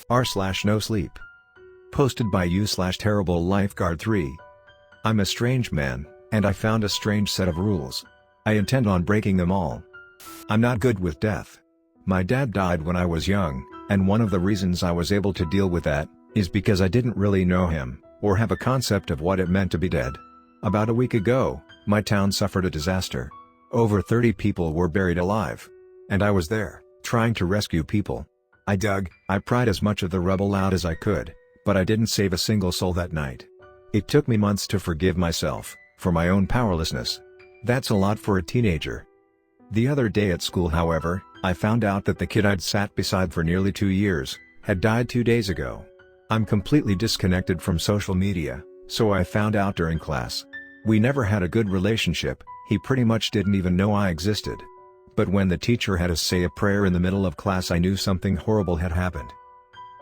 r/NoSleep. Posted by you/terrible lifeguard 3. I'm a strange man, and I found a strange set of rules. I intend on breaking them all. I'm not good with death. My dad died when I was young, and one of the reasons I was able to deal with that is because I didn't really know him, or have a concept of what it meant to be dead. About a week ago, my town suffered a disaster. Over 30 people were buried alive. And I was there, trying to rescue people. I pried as much of the rubble out as I could, but I didn't save a single soul that night. It took me months to forgive myself, for my own powerlessness. That's a lot for a teenager. The other day at school, however, I found out that the kid I'd sat beside for nearly 2 years, had died 2 days ago. I'm completely disconnected from social media, so I found out during class. We never had a good relationship, he pretty much didn't even know I existed. But when the teacher had us say a prayer in the middle of class, I knew something horrible had happened.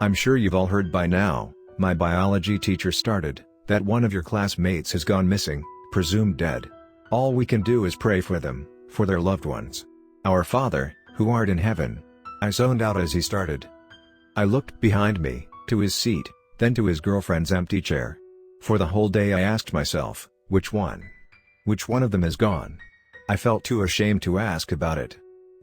I'm sure you've all heard by now, my biology teacher started, that one of your classmates has gone missing, presumed dead. All we can do is pray for them, for their loved ones. Our Father, who art in heaven. I zoned out as he started. I looked behind me, to his seat, then to his girlfriend's empty chair. For the whole day I asked myself, which one? Which one of them is gone? I felt too ashamed to ask about it.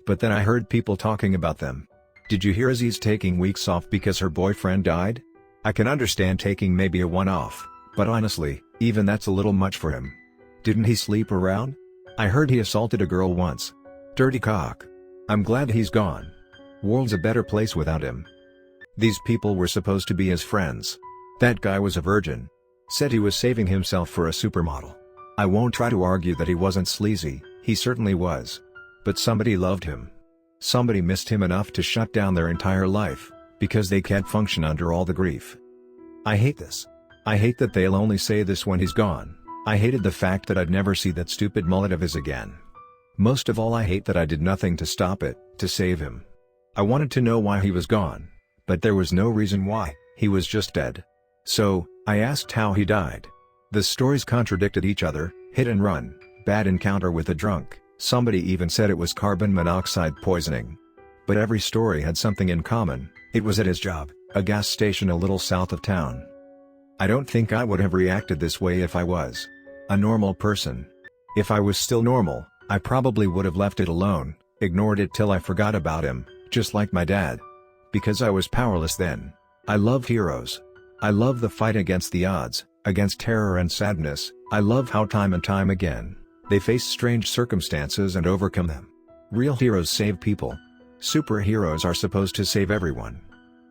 But then I heard people talking about them. Did you hear Aziz taking weeks off because her boyfriend died? I can understand taking maybe a one-off, but honestly, even that's a little much for him. Didn't he sleep around? I heard he assaulted a girl once. Dirty cock. I'm glad he's gone. World's a better place without him. These people were supposed to be his friends. That guy was a virgin. Said he was saving himself for a supermodel. I won't try to argue that he wasn't sleazy, he certainly was. But somebody loved him. Somebody missed him enough to shut down their entire life, because they can't function under all the grief. I hate this. I hate that they'll only say this when he's gone. I hated the fact that I'd never see that stupid mullet of his again. Most of all, I hate that I did nothing to stop it, to save him. I wanted to know why he was gone. But there was no reason why, he was just dead. So, I asked how he died. The stories contradicted each other: hit and run, bad encounter with a drunk, somebody even said it was carbon monoxide poisoning. But every story had something in common: it was at his job, a gas station a little south of town. I don't think I would have reacted this way if I was a normal person. If I was still normal, I probably would have left it alone, ignored it till I forgot about him, just like my dad. Because I was powerless then. I love heroes. I love the fight against the odds, against terror and sadness. I love how time and time again, they face strange circumstances and overcome them. Real heroes save people. Superheroes are supposed to save everyone.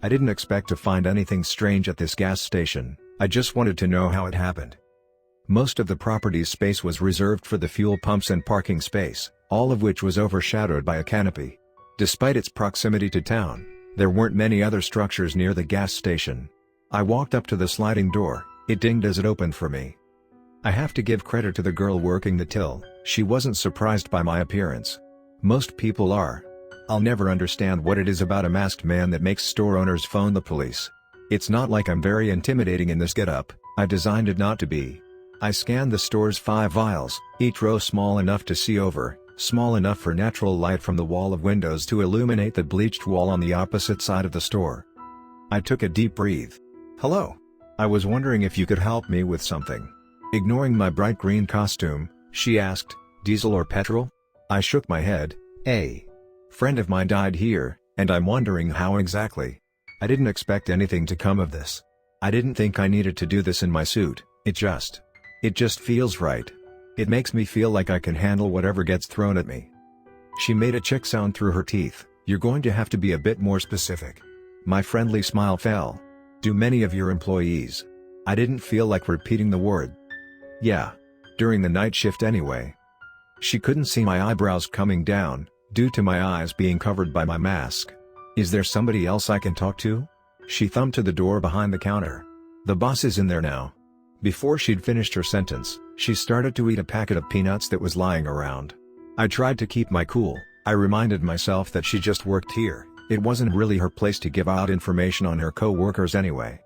I didn't expect to find anything strange at this gas station, I just wanted to know how it happened. Most of the property's space was reserved for the fuel pumps and parking space, all of which was overshadowed by a canopy. Despite its proximity to town, there weren't many other structures near the gas station. I walked up to the sliding door, it dinged as it opened for me. I have to give credit to the girl working the till, she wasn't surprised by my appearance. Most people are. I'll never understand what it is about a masked man that makes store owners phone the police. It's not like I'm very intimidating in this getup, I designed it not to be. I scanned the store's 5 aisles, each row small enough to see over, small enough for natural light from the wall of windows to illuminate the bleached wall on the opposite side of the store. I took a deep breath. Hello. I was wondering if you could help me with something. Ignoring my bright green costume, she asked, diesel or petrol? I shook my head. A friend of mine died here, and I'm wondering how exactly. I didn't expect anything to come of this. I didn't think I needed to do this in my suit, it just feels right. It makes me feel like I can handle whatever gets thrown at me. She made a chick sound through her teeth. You're going to have to be a bit more specific. My friendly smile fell. Do many of your employees? I didn't feel like repeating the word. Yeah. During the night shift anyway. She couldn't see my eyebrows coming down, due to my eyes being covered by my mask. Is there somebody else I can talk to? She thumbed to the door behind the counter. The boss is in there now. Before she'd finished her sentence, she started to eat a packet of peanuts that was lying around. I tried to keep my cool. I reminded myself that she just worked here, it wasn't really her place to give out information on her co-workers anyway.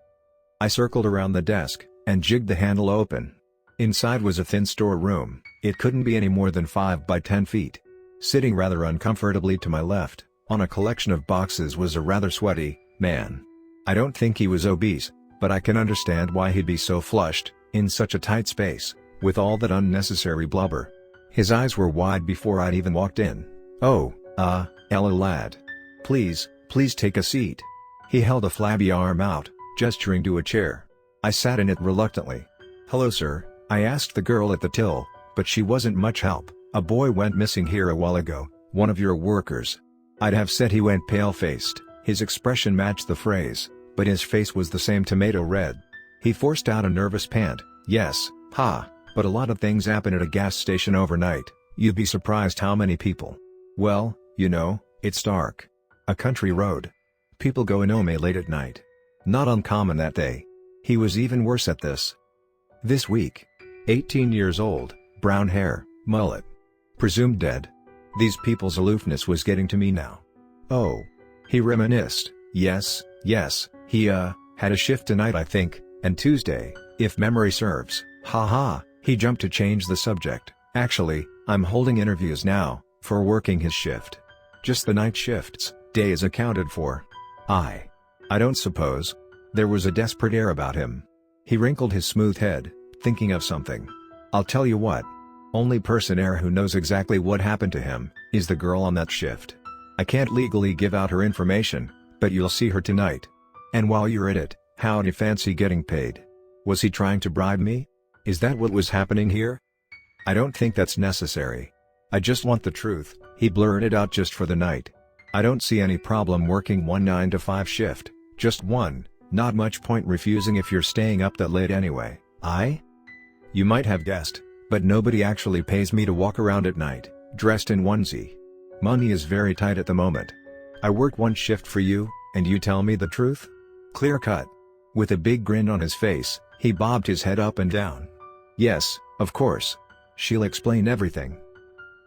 I circled around the desk, and jigged the handle open. Inside was a thin storeroom, it couldn't be any more than 5 by 10 feet. Sitting rather uncomfortably to my left, On a collection of boxes was a rather sweaty man. I don't think he was obese, but I can understand why he'd be so flushed, in such a tight space, with all that unnecessary blubber. His eyes were wide before I'd even walked in. "Oh, Ella lad. Please take a seat." He held a flabby arm out, gesturing to a chair. I sat in it reluctantly. "Hello sir," I asked the girl at the till, but she wasn't much help. "A boy went missing here a while ago, one of your workers." I'd have said he went pale-faced, his expression matched the phrase, but his face was the same tomato red. He forced out a nervous pant. "Yes, but a lot of things happen at a gas station overnight, you'd be surprised how many people. Well, you know, it's dark. A country road. People go in home late at night. Not uncommon that day." He was even worse at this. "This week. 18 years old, brown hair, mullet. Presumed dead." These people's aloofness was getting to me now. "Oh." He reminisced. Yes, he had a shift tonight I think, and Tuesday, if memory serves." He jumped to change the subject. "Actually, I'm holding interviews now, for working his shift. Just the night shifts, day is accounted for." I don't suppose." There was a desperate air about him. He wrinkled his smooth head, thinking of something. "I'll tell you what. Only person who knows exactly what happened to him, is the girl on that shift. I can't legally give out her information, but you'll see her tonight. And while you're at it, how'd you fancy getting paid? Was he trying to bribe me? Is that what was happening here?" "I don't think that's necessary. I just want the truth," he blurted out. "Just for the night. I don't see any problem working one 9 to 5 shift, just one, not much point refusing if you're staying up that late anyway." You might have guessed, but nobody actually pays me to walk around at night, dressed in onesie. Money is very tight at the moment. I work one shift for you, and you tell me the truth? Clear cut." With a big grin on his face, he bobbed his head up and down. "Yes, of course. She'll explain everything."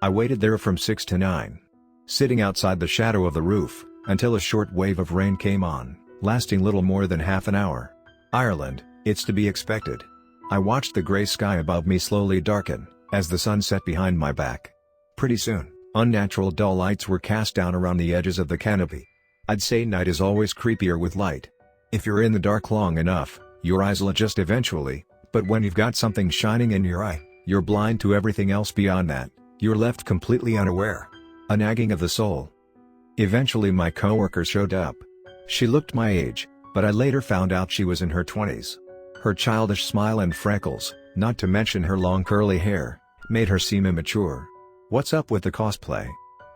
I waited there from 6 to 9. Sitting outside the shadow of the roof, until a short wave of rain came on, lasting little more than half an hour. Ireland, it's to be expected. I watched the grey sky above me slowly darken, as the sun set behind my back. Pretty soon, unnatural dull lights were cast down around the edges of the canopy. I'd say night is always creepier with light. If you're in the dark long enough, your eyes'll adjust eventually, but when you've got something shining in your eye, you're blind to everything else beyond that. You're left completely unaware. A nagging of the soul. Eventually my coworker showed up. She looked my age, but I later found out she was in her 20s. Her childish smile and freckles, not to mention her long curly hair, made her seem immature. "What's up with the cosplay?"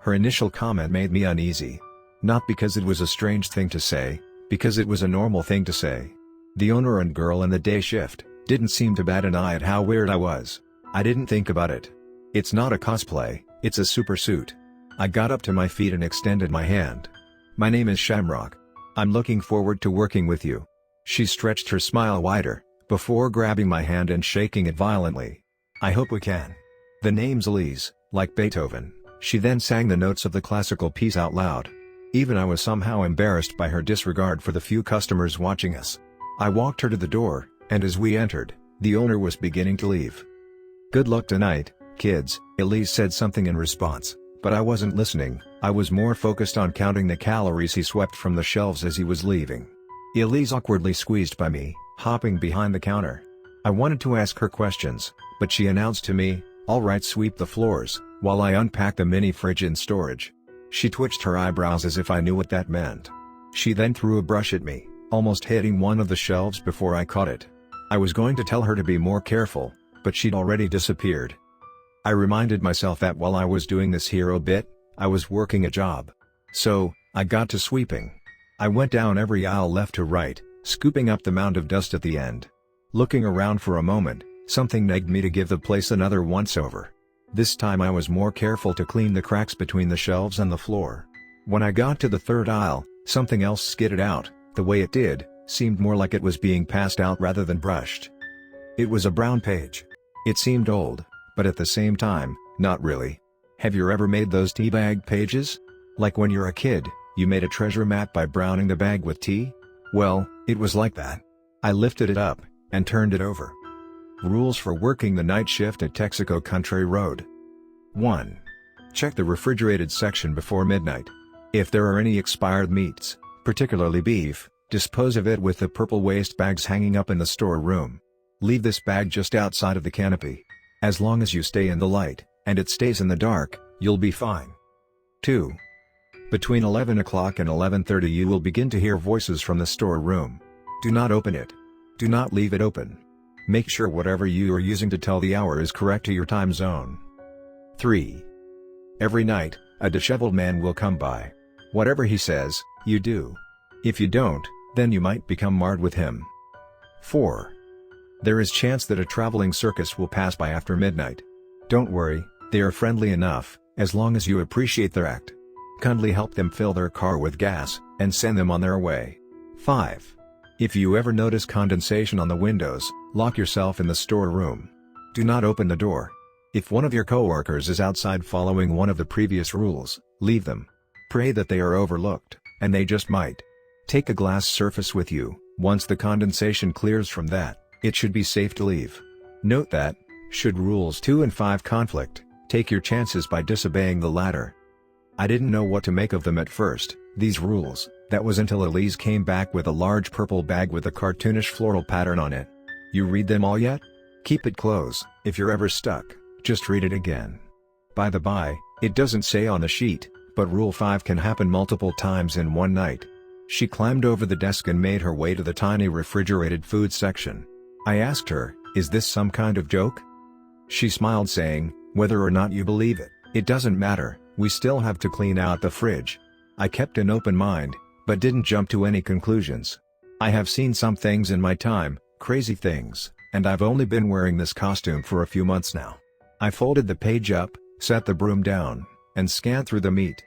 Her initial comment made me uneasy. Not because it was a strange thing to say, because it was a normal thing to say. The owner and girl in the day shift didn't seem to bat an eye at how weird I was. I didn't think about it. "It's not a cosplay, it's a super suit." I got up to my feet and extended my hand. "My name is Shamrock. I'm looking forward to working with you." She stretched her smile wider, before grabbing my hand and shaking it violently. "I hope we can." "The name's Elise, like Beethoven." She then sang the notes of the classical piece out loud. Even I was somehow embarrassed by her disregard for the few customers watching us. I walked her to the door, and as we entered, the owner was beginning to leave. "Good luck tonight, kids," Elise said something in response, but I wasn't listening. I was more focused on counting the calories he swept from the shelves as he was leaving. Elise awkwardly squeezed by me, hopping behind the counter. I wanted to ask her questions, but she announced to me, "All right, sweep the floors," while I unpacked the mini fridge in storage. She twitched her eyebrows as if I knew what that meant. She then threw a brush at me, almost hitting one of the shelves before I caught it. I was going to tell her to be more careful, but she'd already disappeared. I reminded myself that while I was doing this hero bit, I was working a job. So, I got to sweeping. I went down every aisle left to right, scooping up the mound of dust at the end. Looking around for a moment, something nagged me to give the place another once-over. This time I was more careful to clean the cracks between the shelves and the floor. When I got to the third aisle, something else skidded out. The way it did, seemed more like it was being passed out rather than brushed. It was a brown page. It seemed old, but at the same time, not really. Have you ever made those tea bag pages? Like when you're a kid, you made a treasure map by browning the bag with tea? Well, it was like that. I lifted it up, and turned it over. Rules for working the night shift at Texaco Country Road. 1. Check the refrigerated section before midnight. If there are any expired meats, particularly beef, dispose of it with the purple waste bags hanging up in the storeroom. Leave this bag just outside of the canopy. As long as you stay in the light, and it stays in the dark, you'll be fine. 2. Between 11 o'clock and 11:30 you will begin to hear voices from the storeroom. Do not open it. Do not leave it open. Make sure whatever you are using to tell the hour is correct to your time zone. 3. Every night, a disheveled man will come by. Whatever he says, you do. If you don't, then you might become marred with him. 4. There is chance that a traveling circus will pass by after midnight. Don't worry, they are friendly enough, as long as you appreciate their act. Kindly help them fill their car with gas, and send them on their way. 5. If you ever notice condensation on the windows, lock yourself in the storeroom. Do not open the door. If one of your coworkers is outside following one of the previous rules, leave them. Pray that they are overlooked, and they just might. Take a glass surface with you. Once the condensation clears from that, it should be safe to leave. Note that, should rules 2 and 5 conflict, take your chances by disobeying the latter. I didn't know what to make of them at first, these rules. That was until Elise came back with a large purple bag with a cartoonish floral pattern on it. You read them all yet? Keep it close. If you're ever stuck, just read it again. By the by, it doesn't say on the sheet, but Rule 5 can happen multiple times in one night. She climbed over the desk and made her way to the tiny refrigerated food section. I asked her, "Is this some kind of joke?" She smiled, saying, "Whether or not you believe it, it doesn't matter, we still have to clean out the fridge." I kept an open mind, but didn't jump to any conclusions. I have seen some things in my time, crazy things, and I've only been wearing this costume for a few months now. I folded the page up, set the broom down, and scanned through the meat.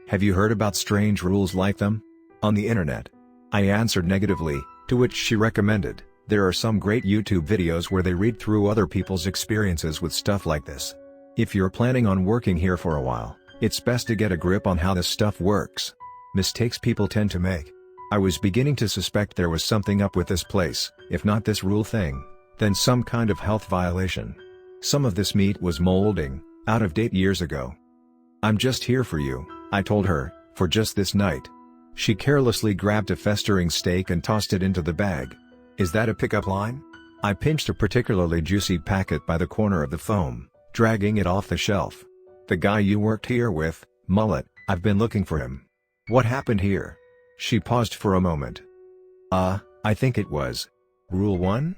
Have you heard about strange rules like them? On the internet. I answered negatively, to which she recommended, there are some great YouTube videos where they read through other people's experiences with stuff like this. If you're planning on working here for a while, it's best to get a grip on how this stuff works. Mistakes people tend to make. I was beginning to suspect there was something up with this place, if not this rule thing, then some kind of health violation. Some of this meat was molding, out of date years ago. "I'm just here for you," I told her, "for just this night." She carelessly grabbed a festering steak and tossed it into the bag. Is that a pickup line? I pinched a particularly juicy packet by the corner of the foam, dragging it off the shelf. "The guy you worked here with, Mullet, I've been looking for him." "What happened here?" She paused for a moment. I think it was Rule 1?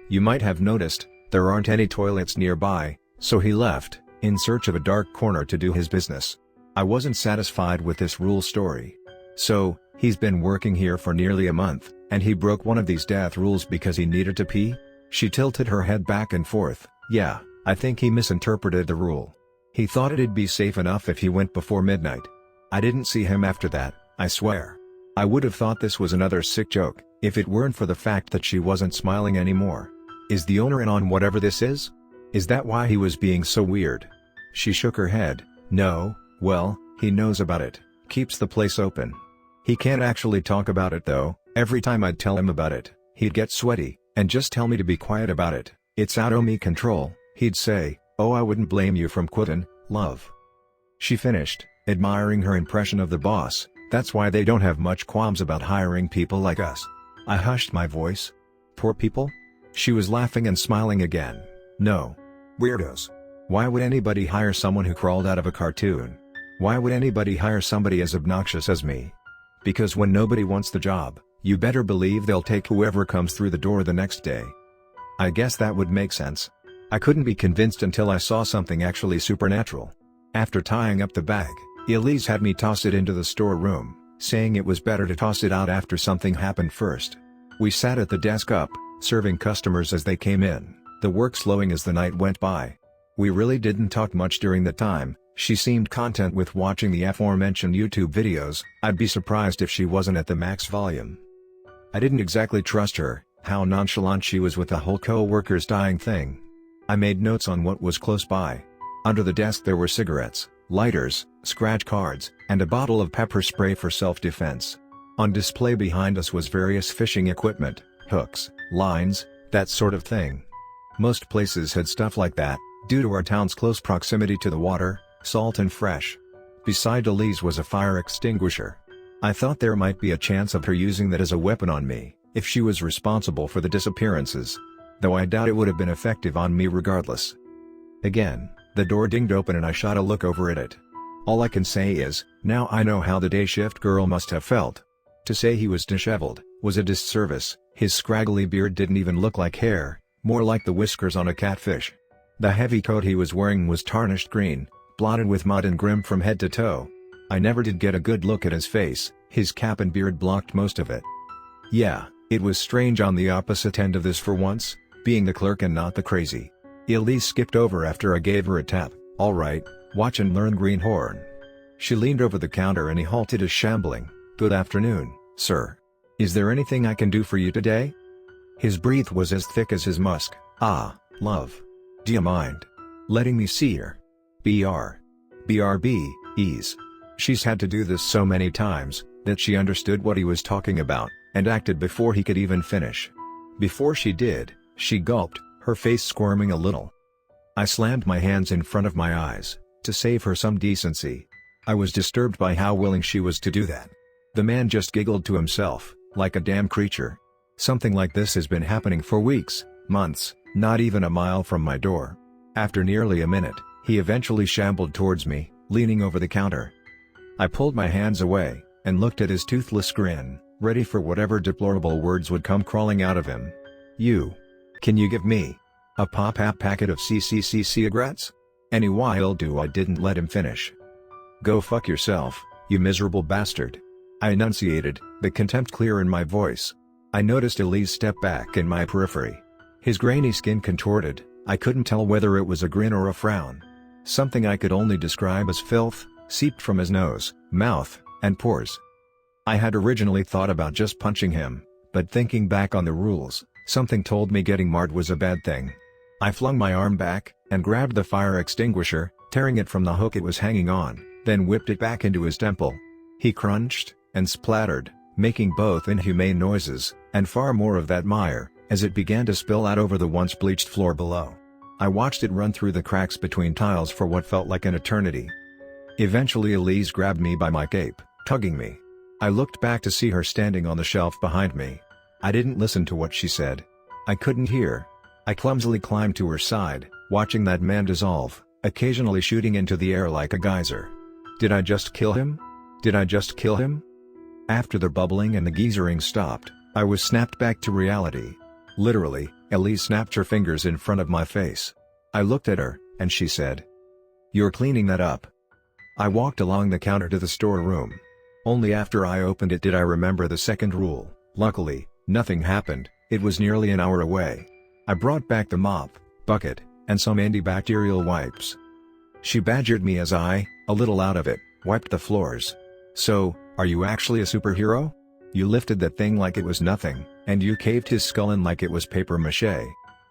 You might have noticed, there aren't any toilets nearby, so he left, in search of a dark corner to do his business. I wasn't satisfied with this rule story. So, he's been working here for nearly a month, and he broke one of these death rules because he needed to pee? She tilted her head back and forth. Yeah, I think he misinterpreted the rule. He thought it'd be safe enough if he went before midnight. I didn't see him after that, I swear. I would have thought this was another sick joke, if it weren't for the fact that she wasn't smiling anymore. Is the owner in on whatever this is? Is that why he was being so weird? She shook her head. No, well, he knows about it, keeps the place open. He can't actually talk about it though. Every time I'd tell him about it, he'd get sweaty, and just tell me to be quiet about it. It's out o' me control, he'd say. Oh, I wouldn't blame you from quittin', love. She finished, admiring her impression of the boss. That's why they don't have much qualms about hiring people like us. I hushed my voice. Poor people? She was laughing and smiling again. No. Weirdos. Why would anybody hire someone who crawled out of a cartoon? Why would anybody hire somebody as obnoxious as me? Because when nobody wants the job, you better believe they'll take whoever comes through the door the next day. I guess that would make sense. I couldn't be convinced until I saw something actually supernatural. After tying up the bag, Elise had me toss it into the storeroom, saying it was better to toss it out after something happened first. We sat at the desk up, serving customers as they came in, the work slowing as the night went by. We really didn't talk much during the time. She seemed content with watching the aforementioned YouTube videos. I'd be surprised if she wasn't at the max volume. I didn't exactly trust her, how nonchalant she was with the whole co-workers dying thing. I made notes on what was close by. Under the desk there were cigarettes, lighters, scratch cards, and a bottle of pepper spray for self-defense. On display behind us was various fishing equipment, hooks, lines, that sort of thing. Most places had stuff like that, due to our town's close proximity to the water, salt and fresh. Beside Elise was a fire extinguisher. I thought there might be a chance of her using that as a weapon on me, if she was responsible for the disappearances. Though I doubt it would have been effective on me regardless. Again, the door dinged open and I shot a look over at it. All I can say is, now I know how the day shift girl must have felt. To say he was disheveled was a disservice. His scraggly beard didn't even look like hair, more like the whiskers on a catfish. The heavy coat he was wearing was tarnished green, blotted with mud and grim from head to toe. I never did get a good look at his face, his cap and beard blocked most of it. Yeah, it was strange on the opposite end of this for once, being the clerk and not the crazy. Elise skipped over after I gave her a tap. "Alright, watch and learn, greenhorn." She leaned over the counter and he halted his shambling. "Good afternoon, sir. Is there anything I can do for you today?" His breath was as thick as his musk. "Ah, love. Do you mind letting me see her? BRB, ease." She's had to do this so many times, that she understood what he was talking about, and acted before he could even finish. Before she did, she gulped, her face squirming a little. I slammed my hands in front of my eyes, to save her some decency. I was disturbed by how willing she was to do that. The man just giggled to himself, like a damn creature. Something like this has been happening for weeks, months, not even a mile from my door. After nearly a minute, he eventually shambled towards me, leaning over the counter. I pulled my hands away, and looked at his toothless grin, ready for whatever deplorable words would come crawling out of him. Can you give me a pop-up packet of CCC cigarettes?" Any while I didn't let him finish. "Go fuck yourself, you miserable bastard," I enunciated, the contempt clear in my voice. I noticed Elise step back in my periphery. His grainy skin contorted, I couldn't tell whether it was a grin or a frown. Something I could only describe as filth seeped from his nose, mouth, and pores. I had originally thought about just punching him, but thinking back on the rules, something told me getting marred was a bad thing. I flung my arm back, and grabbed the fire extinguisher, tearing it from the hook it was hanging on, then whipped it back into his temple. He crunched, and splattered, making both inhumane noises, and far more of that mire, as it began to spill out over the once bleached floor below. I watched it run through the cracks between tiles for what felt like an eternity. Eventually Elise grabbed me by my cape, tugging me. I looked back to see her standing on the shelf behind me. I didn't listen to what she said. I couldn't hear. I clumsily climbed to her side, watching that man dissolve, occasionally shooting into the air like a geyser. Did I just kill him? Did I just kill him? After the bubbling and the geysering stopped, I was snapped back to reality. Literally, Elise snapped her fingers in front of my face. I looked at her, and she said, "You're cleaning that up." I walked along the counter to the storeroom. Only after I opened it did I remember the second rule. Luckily, nothing happened. It was nearly an hour away. I brought back the mop, bucket, and some antibacterial wipes. She badgered me as I, a little out of it, wiped the floors. "So, are you actually a superhero? You lifted that thing like it was nothing, and you caved his skull in like it was paper mache."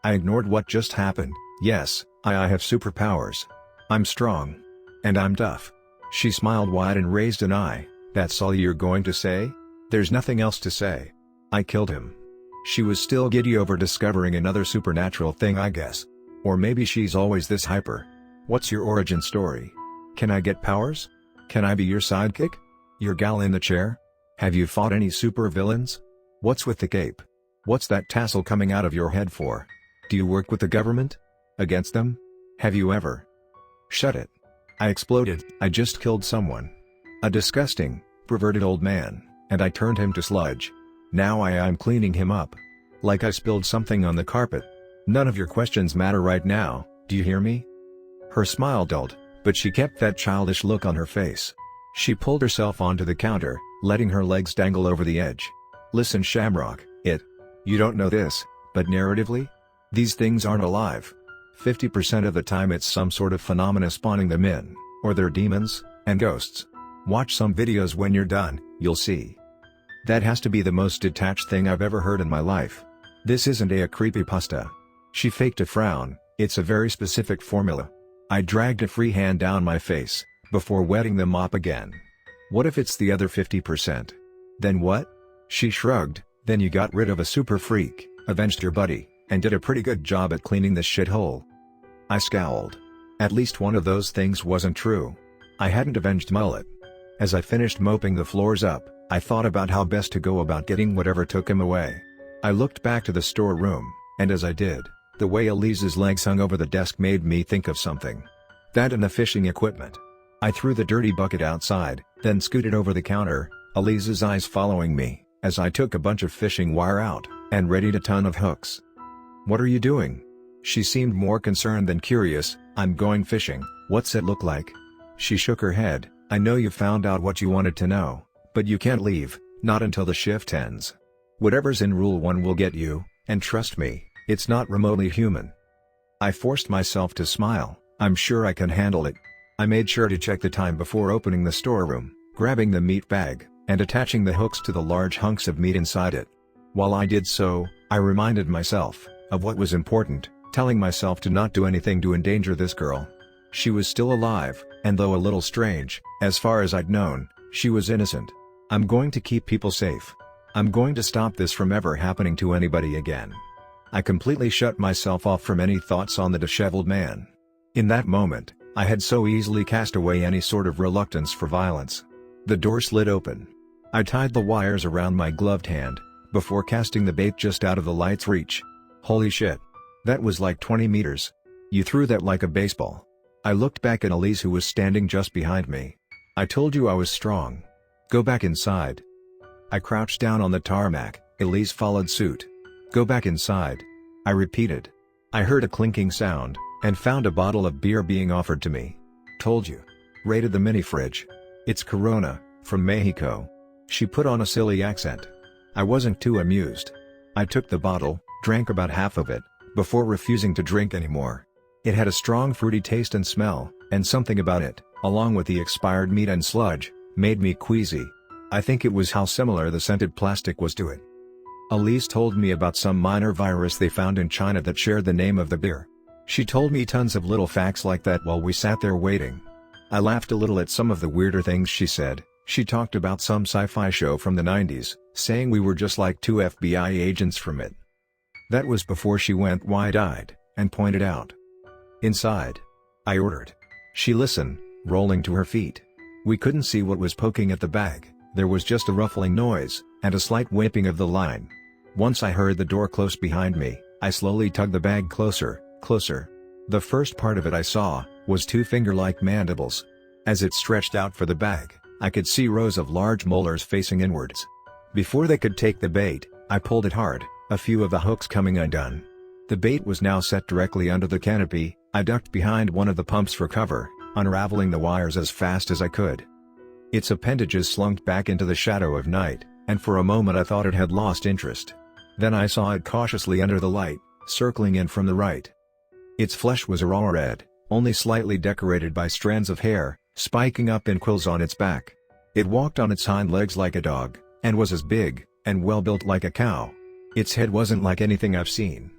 I ignored what just happened. Yes, I have superpowers. I'm strong. And I'm tough. She smiled wide and raised an eye. "That's all you're going to say? There's nothing else to say. I killed him." She was still giddy over discovering another supernatural thing, I guess. Or maybe she's always this hyper. "What's your origin story? Can I get powers? Can I be your sidekick? Your gal in the chair? Have you fought any super villains? What's with the cape? What's that tassel coming out of your head for? Do you work with the government? Against them? Have you ever?" "Shut it." I exploded. "I just killed someone. A disgusting, perverted old man, and I turned him to sludge. Now I'm cleaning him up. Like I spilled something on the carpet. None of your questions matter right now, do you hear me?" Her smile dulled, but she kept that childish look on her face. She pulled herself onto the counter, letting her legs dangle over the edge. "Listen, Shamrock, you don't know this, but narratively, these things aren't alive. 50% of the time it's some sort of phenomena spawning them in, or they're demons, and ghosts. Watch some videos when you're done, you'll see. That has to be the most detached thing I've ever heard in my life. This isn't a creepypasta." She faked a frown. "It's a very specific formula." I dragged a free hand down my face, before wetting the mop again. "What if it's the other 50%? Then what?" She shrugged. "Then you got rid of a super freak, avenged your buddy, and did a pretty good job at cleaning this shithole." I scowled. At least one of those things wasn't true. I hadn't avenged Mullet. As I finished moping the floors up, I thought about how best to go about getting whatever took him away. I looked back to the storeroom, and as I did, the way Elise's legs hung over the desk made me think of something. That and the fishing equipment. I threw the dirty bucket outside, then scooted over the counter, Elise's eyes following me, as I took a bunch of fishing wire out, and readied a ton of hooks. "What are you doing?" She seemed more concerned than curious. "I'm going fishing, what's it look like?" She shook her head. "I know you found out what you wanted to know, but you can't leave, not until the shift ends. Whatever's in Rule 1 will get you, and trust me, it's not remotely human." I forced myself to smile. "I'm sure I can handle it." I made sure to check the time before opening the storeroom, grabbing the meat bag, and attaching the hooks to the large hunks of meat inside it. While I did so, I reminded myself of what was important, telling myself to not do anything to endanger this girl. She was still alive, and though a little strange, as far as I'd known, she was innocent. I'm going to keep people safe. I'm going to stop this from ever happening to anybody again. I completely shut myself off from any thoughts on the disheveled man. In that moment, I had so easily cast away any sort of reluctance for violence. The door slid open. I tied the wires around my gloved hand, before casting the bait just out of the light's reach. Holy shit. That was like 20 meters. You threw that like a baseball. I looked back at Elise, who was standing just behind me. "I told you I was strong. Go back inside." I crouched down on the tarmac. Elise followed suit. "Go back inside," I repeated. I heard a clinking sound, and found a bottle of beer being offered to me. "Told you." Raided the mini fridge. "It's Corona, from Mexico." She put on a silly accent. I wasn't too amused. I took the bottle, drank about half of it, before refusing to drink anymore. It had a strong fruity taste and smell, and something about it, along with the expired meat and sludge, made me queasy. I think it was how similar the scented plastic was to it. Elise told me about some minor virus they found in China that shared the name of the beer. She told me tons of little facts like that while we sat there waiting. I laughed a little at some of the weirder things she said. She talked about some sci-fi show from the 90s, saying we were just like two FBI agents from it. That was before she went wide-eyed, and pointed out. "Inside," I ordered. She listened, rolling to her feet. We couldn't see what was poking at the bag. There was just a ruffling noise, and a slight whipping of the line. Once I heard the door close behind me, I slowly tugged the bag closer, closer. The first part of it I saw was two finger-like mandibles. As it stretched out for the bag, I could see rows of large molars facing inwards. Before they could take the bait, I pulled it hard, a few of the hooks coming undone. The bait was now set directly under the canopy. I ducked behind one of the pumps for cover, unraveling the wires as fast as I could. Its appendages slunk back into the shadow of night, and for a moment I thought it had lost interest. Then I saw it cautiously under the light, circling in from the right. Its flesh was a raw red, only slightly decorated by strands of hair, spiking up in quills on its back. It walked on its hind legs like a dog, and was as big, and well-built like a cow. Its head wasn't like anything I've seen.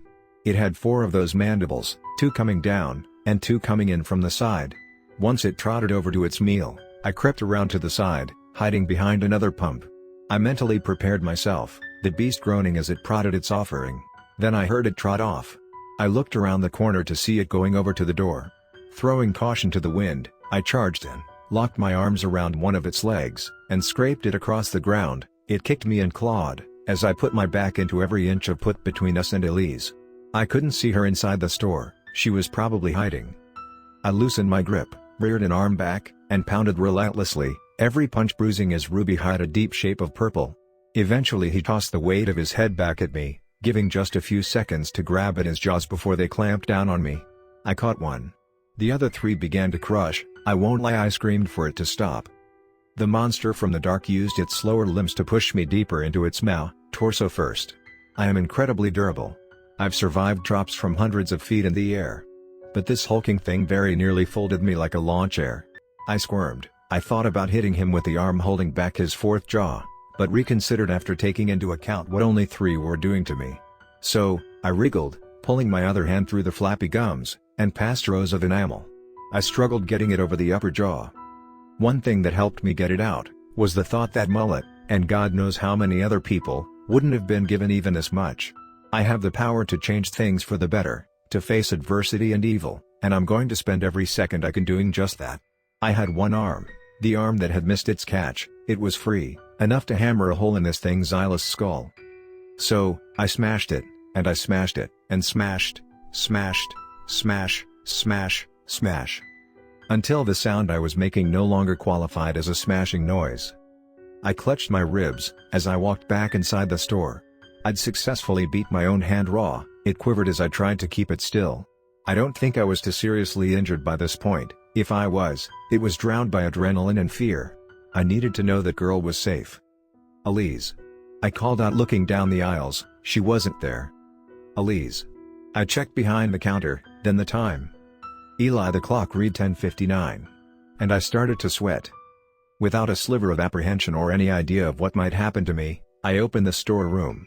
It had 4 of those mandibles, 2 coming down, and 2 coming in from the side. Once it trotted over to its meal, I crept around to the side, hiding behind another pump. I mentally prepared myself, the beast groaning as it prodded its offering. Then I heard it trot off. I looked around the corner to see it going over to the door. Throwing caution to the wind, I charged in, locked my arms around one of its legs, and scraped it across the ground. It kicked me and clawed, as I put my back into every inch of put between us and Elise. I couldn't see her inside the store. She was probably hiding. I loosened my grip, reared an arm back, and pounded relentlessly, every punch bruising his ruby hide a deep shape of purple. Eventually he tossed the weight of his head back at me, giving just a few seconds to grab at his jaws before they clamped down on me. I caught one. The other 3 began to crush. I won't lie, I screamed for it to stop. The monster from the dark used its slower limbs to push me deeper into its mouth, torso first. I am incredibly durable. I've survived drops from hundreds of feet in the air. But this hulking thing very nearly folded me like a lawn chair. I squirmed. I thought about hitting him with the arm holding back his 4th jaw, but reconsidered after taking into account what only 3 were doing to me. So, I wriggled, pulling my other hand through the flappy gums, and past rows of enamel. I struggled getting it over the upper jaw. One thing that helped me get it out, was the thought that Mullet, and God knows how many other people, wouldn't have been given even as much. I have the power to change things for the better, to face adversity and evil, and I'm going to spend every second I can doing just that. I had one arm, the arm that had missed its catch. It was free, enough to hammer a hole in this thing's eyeless skull. So, I smashed it, and I smashed it, and smashed, smashed, smash, smash, smash. Until the sound I was making no longer qualified as a smashing noise. I clutched my ribs, as I walked back inside the store. I'd successfully beat my own hand raw, it quivered as I tried to keep it still. I don't think I was too seriously injured by this point. If I was, it was drowned by adrenaline and fear. I needed to know that girl was safe. Elise. I called out looking down the aisles, she wasn't there. Elise. I checked behind the counter, then the time. Eli, the clock read 10:59. And I started to sweat. Without a sliver of apprehension or any idea of what might happen to me, I opened the storeroom.